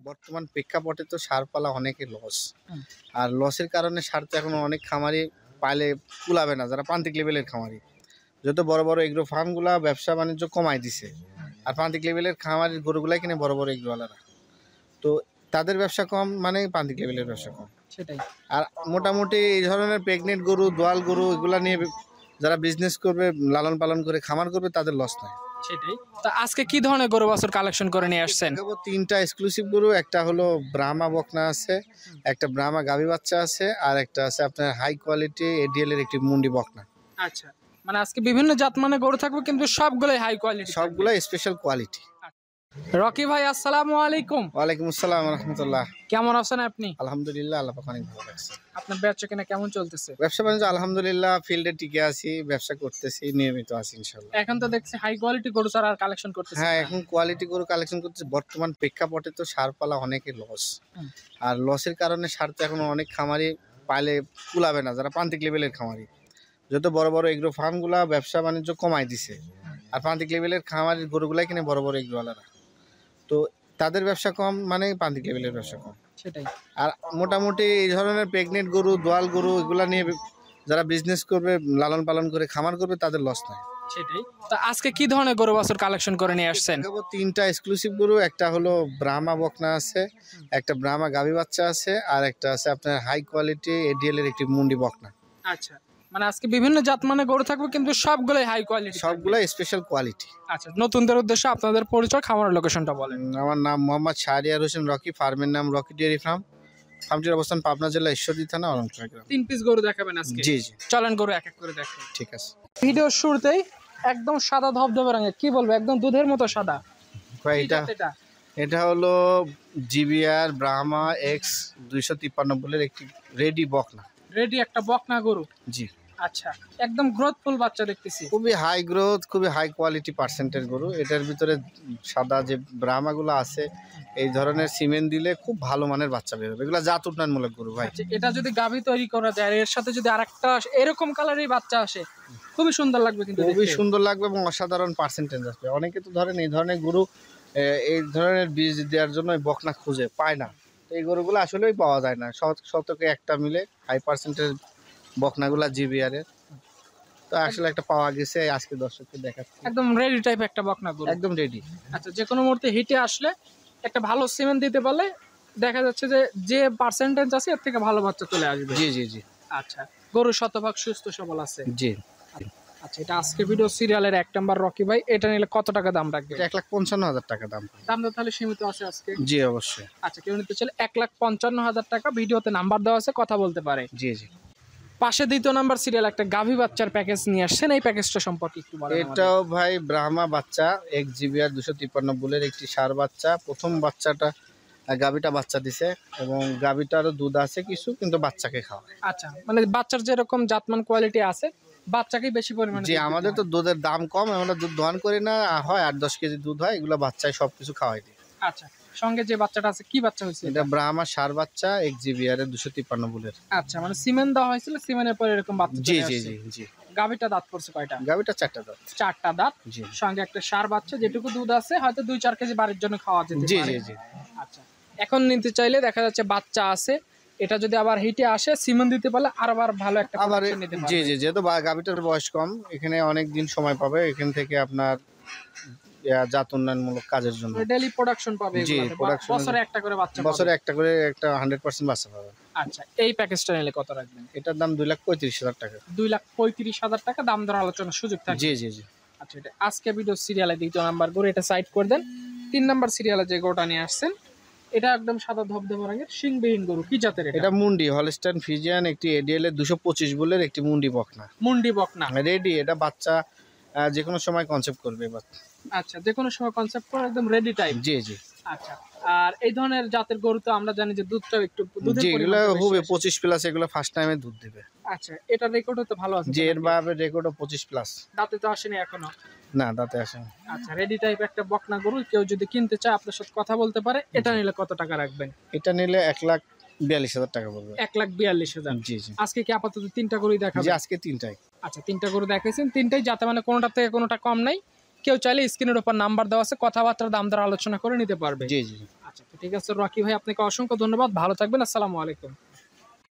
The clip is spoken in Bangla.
বর্তমান প্রেক্ষাপটে তো সার পালা অনেকে লস। হুম। আর লসের কারণে সার তো এখন অনেক খামারি পাইলে কুলাবে না, যারা প্রান্তিক লেভেলের খামারি। যত বড় বড় এগ্রো ফার্মগুলা ব্যবসা বাণিজ্য কমাই দিছে, আর প্রান্তিক লেভেলের খামারের গরুগুলাই কিনে বড় বড় এগ্রোওয়ালারা। তো তাদের ব্যবসা কম, মানে প্রান্তিক লেভেলের ব্যবসা কম। সেটাই। আর মোটামুটি এই ধরনের প্রেগনেন্ট গরু, দোয়াল গরু এগুলা নিয়ে যারা বিজনেস করবে, লালন পালন করে খামার করবে, তাদের লস নাই। সেটাই। তো আজকে কি ধরনের গরু বাছুর কালেকশন করে নিয়ে আসছেন? দেখাবো তিনটা এক্সক্লুসিভ গরু। একটা হলো ব্রাহ্মা বকনা আছে, একটা ব্রাহ্মা গাভী বাচ্চা আছে, আর একটা আছে আপনার হাই কোয়ালিটি এডিএল এর একটি মুন্ডি বকনা। আচ্ছা, মানে আজকে বিভিন্ন জাতমানের গরু থাকবে, কিন্তু সবগুলোই হাই কোয়ালিটি, সবগুলো স্পেশাল কোয়ালিটি। রকি ভাই, আসসালামু আলাইকুম। ওয়ালাইকুম আসসালাম রহমতুল্লাহ। কেমন আছেন আপনি? আলহামদুলিল্লাহ, আল্লাহ পাক অনেক ভালো রাখছে। আপনার ব্যবসা কেনা কেমন চলতেছে? ব্যবসা বাণিজ্য আলহামদুলিল্লাহ, ফিল্ডে টিকে আছি, ব্যবসা করতেছি, নিয়মিত আছি ইনশাল্লাহ। এখন তো দেখছি হাই কোয়ালিটি গরু ছাড়া আর কালেকশন করতেছে। হ্যাঁ, এখন কোয়ালিটি গরু কালেকশন করতেছি। বর্তমান প্রেক্ষাপটে তো সার পালা অনেকে লস। হুম। আর লসের কারণে সার তো এখন অনেক খামারি পাইলে কুলাবে না, যারা প্রান্তিক লেভেলের খামারি। যত বড় বড় এগ্রো ফার্মগুলা ব্যবসা বাণিজ্য কমাই দিছে, আর প্রান্তিক লেভেলের খামারের গরুগুলাই কিনে বড় বড় এগ্রোওয়ালারা। তো তাদের ব্যবসা কম, মানে প্রান্তিক লেভেলের ব্যবসা কম। সেটাই। আর মোটামুটি এই ধরনের প্রেগনেন্ট গরু, দোয়াল গরু এগুলা নিয়ে যারা বিজনেস করবে, লালন পালন করে খামার করবে, তাদের লস নাই। সেটাই। তো আজকে কি ধরনের গরু বাছুর কালেকশন করে নিয়ে আসছেন? দেখাবো তিনটা এক্সক্লুসিভ গরু। একটা হলো ব্রাহ্মা বকনা আছে, একটা ব্রাহ্মা গাভী বাচ্চা আছে, আর একটা আছে আপনার হাই কোয়ালিটি এডিএল এর একটি মুন্ডি বকনা। আচ্ছা, মানে আজকে বিভিন্ন জাতমানের গরু থাকবে, কিন্তু সবগুলোই হাই কোয়ালিটি, সবগুলো স্পেশাল কোয়ালিটি। আচ্ছা, নতুনদের উদ্দেশ্যে আপনাদের পরিচয়, খামারের লোকেশনটা বলেন। আমার নাম মোহাম্মদ শাহরিয়ার হোসেন রকি, ফার্মের নাম রকি ডেয়ারি ফার্ম। ফার্মটির অবস্থান পাবনা জেলা ঈশ্বরদী থানা, অলঙ্কার গ্রাম। 3 পিস গরু দেখাবেন আজকে? জি জি, চলেন গরু এক এক করে দেখাই। ঠিক আছে। ভিডিওর শুরুতেই একদম সাদা ধবধবে রঙের, কি বলবো, একদম দুধের মতো সাদা। ভাই কি জাত এটা? এটা হলো জিবিআর ব্রাহ্মা এক্স 253 বলের একটি রেডি বকনা। রেডি একটা বকনা গরু। জি, আচ্ছা, একদম গ্রোথফুল বাচ্চা দেখতেছি। খুবই হাই গ্রোথ, খুবই হাই কোয়ালিটি পার্সেন্টের গরু। এটার ভিতরে সাদা যে ব্রাহ্মাগুলো আছে, এই ধরনের সিমেন্ট দিলে খুব ভালো মানের বাচ্চা বেরোবে। এগুলো জাত উন্নয়নমূলক গরু ভাই। আচ্ছা, এটা যদি গাভী তৈরি করা যায়, এর সাথে যদি আরেকটা এরকম কালারের বাচ্চা আসে, খুবই সুন্দর লাগবে, কিন্তু খুবই দেখতে। সুন্দর লাগবে এবং অসাধারণ পার্সেন্টেজ আসবে। অনেকে তো ধরেন এই ধরনের গরু এই ধরনের বীজ দেওয়ার জন্য এই বকনা খুঁজে পায় না। এই গরুগুলো আসলেই পাওয়া যায় না, শতকে একটা মিলে হাই পার্সেন্টেজ বকনাগুলা জিবিআর এর। তো আসলে একটা পাওয়া গেছে, আজকে দর্শককে দেখাচ্ছি। একদম রেডি টাইপ একটা বকনা গরু, একদম রেডি। আচ্ছা, যে কোনো মুহূর্তে হিটে আসলে একটা ভালো সিমেন্ট দিতে পারলে দেখা যাচ্ছে যে যে পার্সেন্টেজ আছে এর থেকে ভালো বাচ্চা চলে আসবে। জি জি জি। আচ্ছা, গরু শতভাগ সুস্থ সবল আছে। জি। আচ্ছা, এটা আজকে ভিডিও সিরিয়ালের 1 নাম্বার রকি ভাই। এটা নিলে কত টাকা দাম রাখবে? এটা 1,55,000 টাকা দাম। দামটা তাহলে সীমিত আছে আজকে? জি অবশ্যই। আচ্ছা, কেউ নিতে চাইলে 1,55,000 টাকা, ভিডিওতে নাম্বার দেওয়া আছে, কথা বলতে পারে। জি জি। পাশে 2 নাম্বার সিরিয়াল একটা গাভী বাচ্চার প্যাকেজ নিয়ে আসছেন, এই প্যাকেজটা সম্পর্কে একটু বলেন। এটাও ভাই ব্রাহ্মা বাচ্চা, এক জিবিআর 253 বুলের একটি ষাঁড় বাচ্চা। প্রথম বাচ্চাটা গাভীটা বাচ্চা দিছে, এবং গাভীটারও দুধ আছে কিছু, কিন্তু বাচ্চাকে খাওয়ায়। আচ্ছা, মানে বাচ্চার যেরকম জাতমান কোয়ালিটি আছে, বাচ্চাকেই বেশি পরিমাণে জি, দুধ দিতে আমাদের তো হয়। দুধের দাম কম, আমরা দুধ দোয়ান করি না, হয় 8-10 কেজি দুধ হয়, এগুলো বাচ্চায় সবকিছু খাওয়াই দিই। আচ্ছা, সঙ্গে যে বাচ্চাটা আছে, কি বাচ্চা হয়েছে এটা ব্রাহ্মা ষাঁড় বাচ্চা, এক জিবিআর 253 বুলের। আচ্ছা, মানে সিমেন্ট দেওয়া হয়েছিল, সিমেন্টের পরে এরকম বাচ্চা জি চলে জি আসছে। জি জি। গাভীটা দাঁত পড়ছে কয়টা? গাভীটা 4টা দাঁত। 4টা দাঁত। জি সঙ্গে একটা ষাঁড় বাচ্চা, যেটুকু দুধ আছে হয়তো 2-4 কেজি বাড়ির জন্য খাওয়া যেতে জি পারে। জি জি। আচ্ছা, এখন নিতে চাইলে দেখা যাচ্ছে বাচ্চা আছে, এটা যদি আবার হিটে আসে, সিমেন্ট দিতে পারলে আবার ভালো একটা আবার প্রোডাকশন নিতে পারবে। জি জি, যেহেতু গাভীটার বয়স কম, এখানে অনেক দিন সময় পাবে এখান থেকে আপনার জাত উন্নয়নমূলক কাজের জন্য। ডেইলি প্রোডাকশন পাবে জি, এগুলাতে, production বছরে একটা করে বাচ্চা পাবে। বছরে একটা করে একটা 100% বাচ্চা পাবে। আচ্ছা, এই প্যাকেজটা নিলে কত রাখবেন? এটার দাম 2,35,000 টাকা। 2,35,000 টাকা, দাম দর আলোচনার সুযোগ থাকবে। জি জি জি। আচ্ছা, এটা আজকে ভিডিও সিরিয়ালে 2 নাম্বার গরু, এটা সাইড করে দেন। 3 নাম্বার সিরিয়ালে যে গরুটা নিয়ে আসছেন, এটা একদম সাদা ধবধবে রঙের শিংবিহীন গরু, কি জাতের এটা? এটা মুন্ডি হলস্টাইন ফ্রিজিয়ান, একটি এডিএল এর 225 বুলের একটি মুন্ডি বকনা। মুন্ডি বকনা। রেডি, এটা বাচ্চা যে কোনো সময় কনসেপ্ট করবে এবার। আচ্ছা, যে কোনো সময় কনসেপ্ট করে একদম রেডি টাইপ। জি জি আচ্ছা, আর এই ধরনের জাতের গরু তো আমরা জানি যে দুধটা একটু দুধের জি, এগুলো পরিমাণটা বেশি হবে আসে। 25+, এগুলো ফার্স্ট টাইমে দুধ দেবে। আচ্ছা, এটা রেকর্ডও তো ভালো আছে। যে এর ভাবে রেকর্ডও 25+। দাঁতে তো আসেনি এখনো। না, দাঁতে আসে না। আচ্ছা, রেডি টাইপ একটা বকনা গরু, কেউ যদি কিনতে চায় আপনার সাথে কথা বলতে পারে। এটা নিলে কত টাকা রাখবেন? এটা নিলে 1,42,000 টাকা পড়বে। 1,42,000। জি জি আজকে কি আপাতত 3টা গরুই জি, দেখাবেন? আজকে 3টাই। আচ্ছা, 3টা গরু দেখাইছেন, 3টাই যাতে মানে কোনোটা থেকে কোনোটা কম নাই। কেউ চাইলে স্ক্রিনের উপর নাম্বার দেওয়া আছে, কথাবার্তার দাম দর আলোচনা করে নিতে পারবে। জি জি। আচ্ছা, তো ঠিক আছে রকি ভাই, আপনাকে অসংখ্য ধন্যবাদ, ভালো থাকবেন, আসসালামু আলাইকুম।